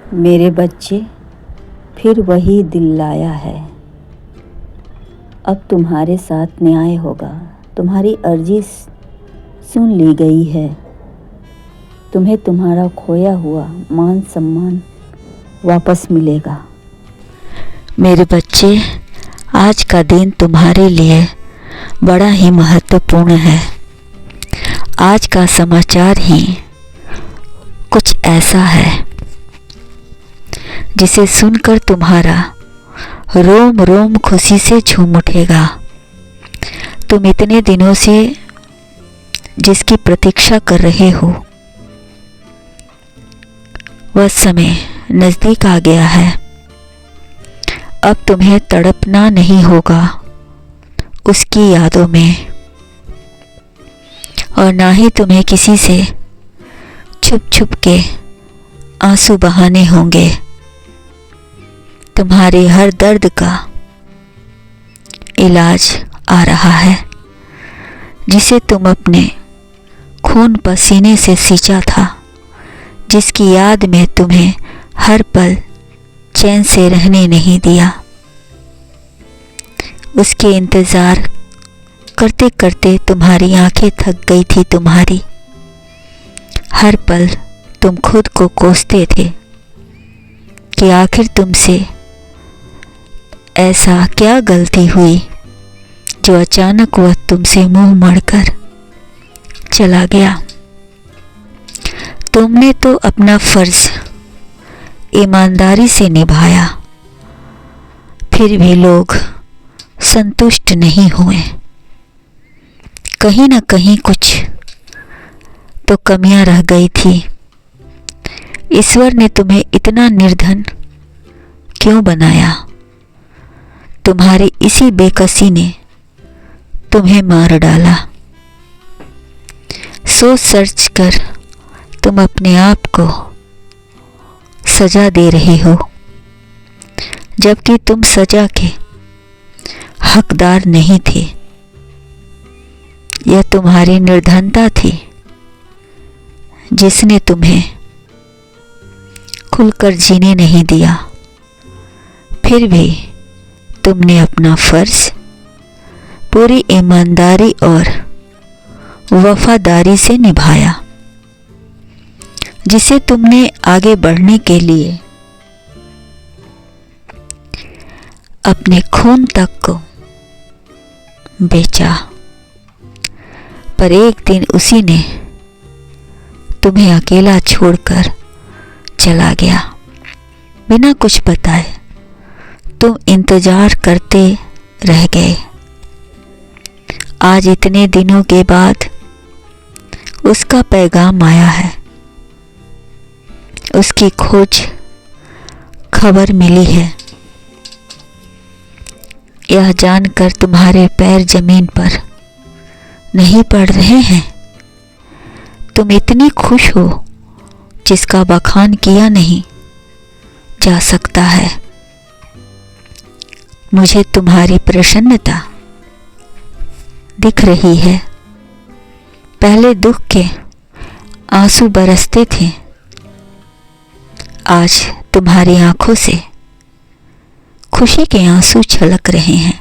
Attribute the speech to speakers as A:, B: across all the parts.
A: मेरे बच्चे, फिर वही दिल लाया है। अब तुम्हारे साथ न्याय होगा। तुम्हारी अर्जी सुन ली गई है। तुम्हें तुम्हारा खोया हुआ मान सम्मान वापस मिलेगा।
B: मेरे बच्चे, आज का दिन तुम्हारे लिए बड़ा ही महत्वपूर्ण है। आज का समाचार ही कुछ ऐसा है जिसे सुनकर तुम्हारा रोम रोम खुशी से झूम उठेगा। तुम इतने दिनों से जिसकी प्रतीक्षा कर रहे हो, वह समय नज़दीक आ गया है। अब तुम्हें तड़पना नहीं होगा उसकी यादों में, और ना ही तुम्हें किसी से छुप छुप के आंसू बहाने होंगे। तुम्हारे हर दर्द का इलाज आ रहा है, जिसे तुम अपने खून पसीने से सींचा था, जिसकी याद में तुम्हें हर पल चैन से रहने नहीं दिया। उसके इंतज़ार करते करते तुम्हारी आंखें थक गई थी। तुम्हारी हर पल तुम खुद को कोसते थे कि आखिर तुमसे ऐसा क्या गलती हुई जो अचानक वह तुमसे मुंह मोड़कर चला गया। तुमने तो अपना फर्ज ईमानदारी से निभाया, फिर भी लोग संतुष्ट नहीं हुए। कहीं ना कहीं कुछ तो कमियां रह गई थी। ईश्वर ने तुम्हें इतना निर्धन क्यों बनाया? तुम्हारी इसी बेकसी ने तुम्हें मार डाला। सोच सर्च कर तुम अपने आप को सजा दे रहे हो, जबकि तुम सजा के हकदार नहीं थे। यह तुम्हारी निर्धनता थी जिसने तुम्हें खुलकर जीने नहीं दिया। फिर भी तुमने अपना फर्ज पूरी ईमानदारी और वफादारी से निभाया, जिसे तुमने आगे बढ़ने के लिए अपने खून तक को बेचा। पर एक दिन उसी ने तुम्हें अकेला छोड़कर चला गया, बिना कुछ बताए। तुम इंतजार करते रह गए। आज इतने दिनों के बाद उसका पैगाम आया है। उसकी खोज खबर मिली है। यह जानकर तुम्हारे पैर जमीन पर नहीं पड़ रहे हैं। तुम इतनी खुश हो जिसका बखान किया नहीं जा सकता है। मुझे तुम्हारी प्रसन्नता दिख रही है। पहले दुख के आंसू बरसते थे, आज तुम्हारी आंखों से खुशी के आंसू छलक रहे हैं।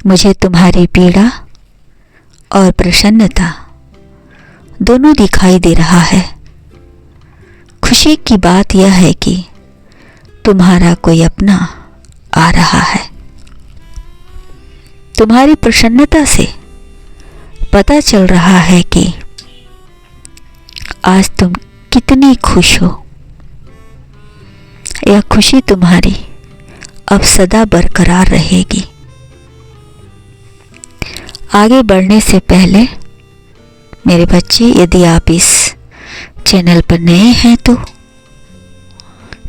B: मुझे तुम्हारी पीड़ा और प्रसन्नता दोनों दिखाई दे रहा है। खुशी की बात यह है कि तुम्हारा कोई अपना आ रहा है। तुम्हारी प्रसन्नता से पता चल रहा है कि आज तुम कितनी खुश हो। यह खुशी तुम्हारी अब सदा बरकरार रहेगी। आगे बढ़ने से पहले मेरे बच्चे, यदि आप इस चैनल पर नए हैं तो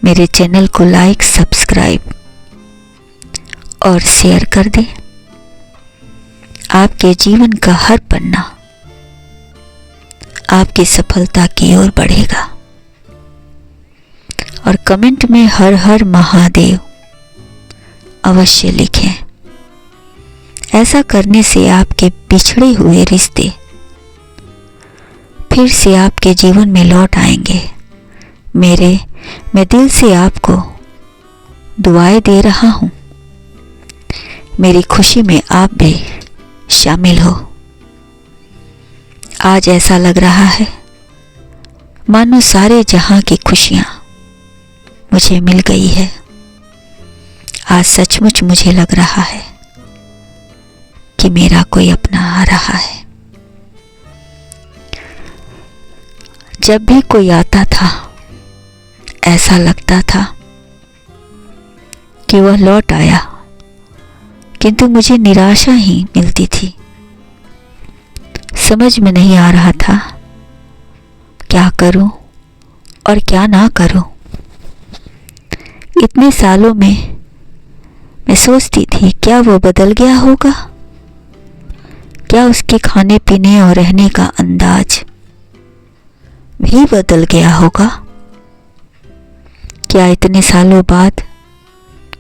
B: मेरे चैनल को लाइक, सब्सक्राइब और शेयर कर दें। आपके जीवन का हर पन्ना आपकी सफलता की ओर बढ़ेगा। और कमेंट में हर हर महादेव अवश्य लिखें। ऐसा करने से आपके बिछड़े हुए रिश्ते फिर से आपके जीवन में लौट आएंगे। मैं दिल से आपको दुआएं दे रहा हूँ। मेरी खुशी में आप भी शामिल हो। आज ऐसा लग रहा है मानो सारे जहां की खुशियां मुझे मिल गई है। आज सचमुच मुझे लग रहा है कि मेरा कोई अपना आ रहा है। जब भी कोई आता था ऐसा लगता था कि वह लौट आया, किंतु मुझे निराशा ही मिलती थी। समझ में नहीं आ रहा था क्या करूं और क्या ना करूं। इतने सालों में मैं सोचती थी क्या वो बदल गया होगा, क्या उसके खाने पीने और रहने का अंदाज भी बदल गया होगा, क्या इतने सालों बाद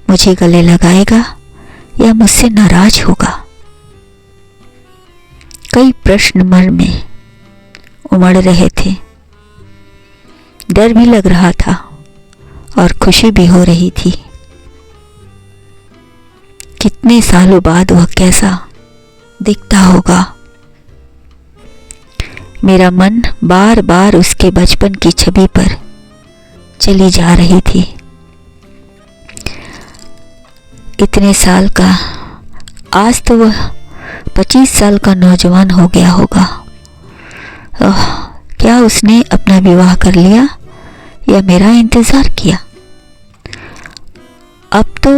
B: मुझे गले लगाएगा या मुझसे नाराज होगा। कई प्रश्न मन में उमड़ रहे थे। डर भी लग रहा था और खुशी भी हो रही थी। कितने सालों बाद वह कैसा दिखता होगा। मेरा मन बार बार उसके बचपन की छवि पर चली जा रही थी। इतने साल का, आज तो वह 25 साल का नौजवान हो गया होगा। क्या उसने अपना विवाह कर लिया या मेरा इंतजार किया। अब तो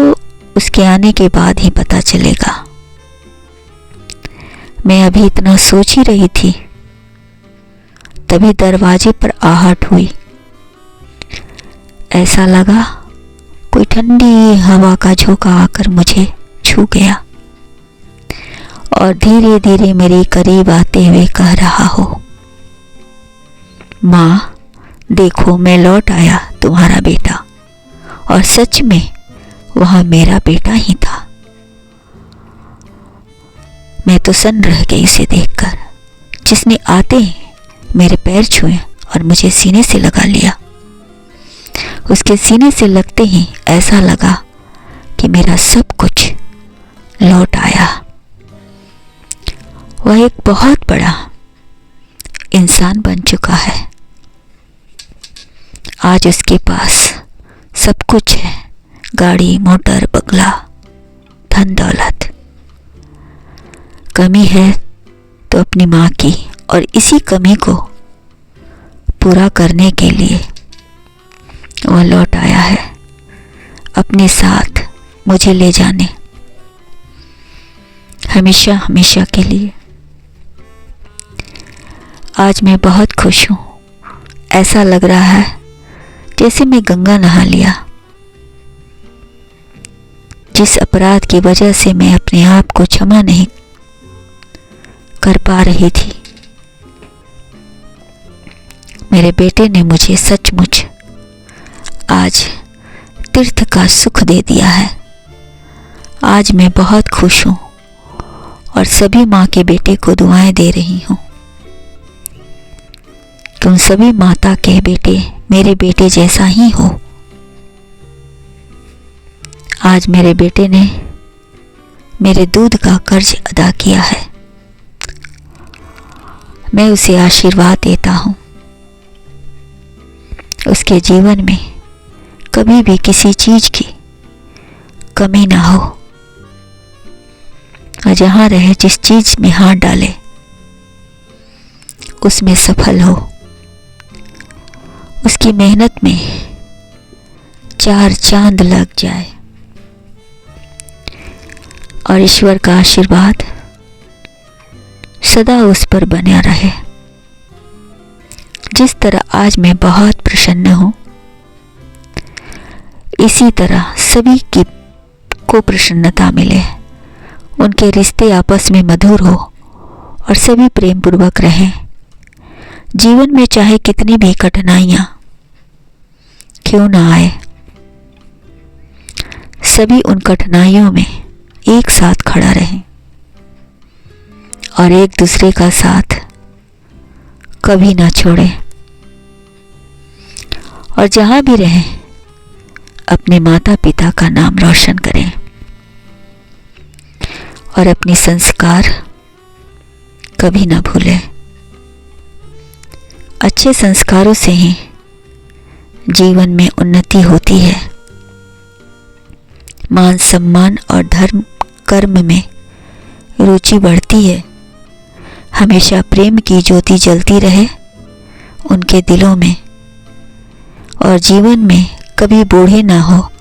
B: उसके आने के बाद ही पता चलेगा। मैं अभी इतना सोच ही रही थी, तभी दरवाजे पर आहट हुई। ऐसा लगा कोई ठंडी हवा का झोंका आकर मुझे छू गया और धीरे धीरे मेरे करीब आते हुए कह रहा हो, माँ देखो मैं लौट आया तुम्हारा बेटा। और सच में वह मेरा बेटा ही था। मैं तो सन्न रह गई उसे देखकर, जिसने आते ही मेरे पैर छुए और मुझे सीने से लगा लिया। उसके सीने से लगते ही ऐसा लगा कि मेरा सब कुछ लौट आया। वह एक बहुत बड़ा इंसान बन चुका है। आज उसके पास सब कुछ है, गाड़ी, मोटर, बंगला, धन दौलत। कमी है तो अपनी माँ की, और इसी कमी को पूरा करने के लिए वह लौट आया है अपने साथ मुझे ले जाने, हमेशा हमेशा के लिए। आज मैं बहुत खुश हूँ। ऐसा लग रहा है जैसे मैं गंगा नहा लिया। जिस अपराध की वजह से मैं अपने आप को क्षमा नहीं कर पा रही थी, मेरे बेटे ने मुझे सचमुच आज तीर्थ का सुख दे दिया है। आज मैं बहुत खुश हूँ और सभी माँ के बेटे को दुआएं दे रही हूँ। तुम सभी माता के बेटे मेरे बेटे जैसा ही हो। आज मेरे बेटे ने मेरे दूध का कर्ज अदा किया है। मैं उसे आशीर्वाद देता हूँ, उसके जीवन में कभी भी किसी चीज की कमी ना हो, और जहाँ रहे जिस चीज में हाथ डाले उसमें सफल हो। उसकी मेहनत में 4 चांद लग जाए और ईश्वर का आशीर्वाद सदा उस पर बना रहे। जिस तरह आज मैं बहुत प्रसन्न हूँ, इसी तरह सभी को प्रसन्नता मिले, उनके रिश्ते आपस में मधुर हो और सभी प्रेम पूर्वक रहें। जीवन में चाहे कितनी भी कठिनाइयाँ क्यों ना आए, सभी उन कठिनाइयों में एक साथ खड़ा रहें और एक दूसरे का साथ कभी ना छोड़े। और और जहाँ भी रहें अपने माता पिता का नाम रोशन करें और अपने संस्कार कभी ना भूलें। अच्छे संस्कारों से ही जीवन में उन्नति होती है। मान सम्मान और धर्म कर्म में रुचि बढ़ती है। हमेशा प्रेम की ज्योति जलती रहे उनके दिलों में और जीवन में कभी बूढ़े ना हो,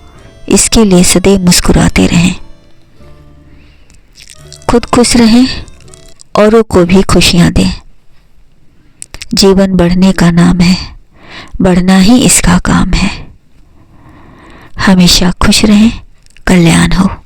B: इसके लिए सदैव मुस्कुराते रहें। खुद खुश रहें, औरों को भी खुशियां दें। जीवन बढ़ने का नाम है, बढ़ना ही इसका काम है। हमेशा खुश रहें, कल्याण हो।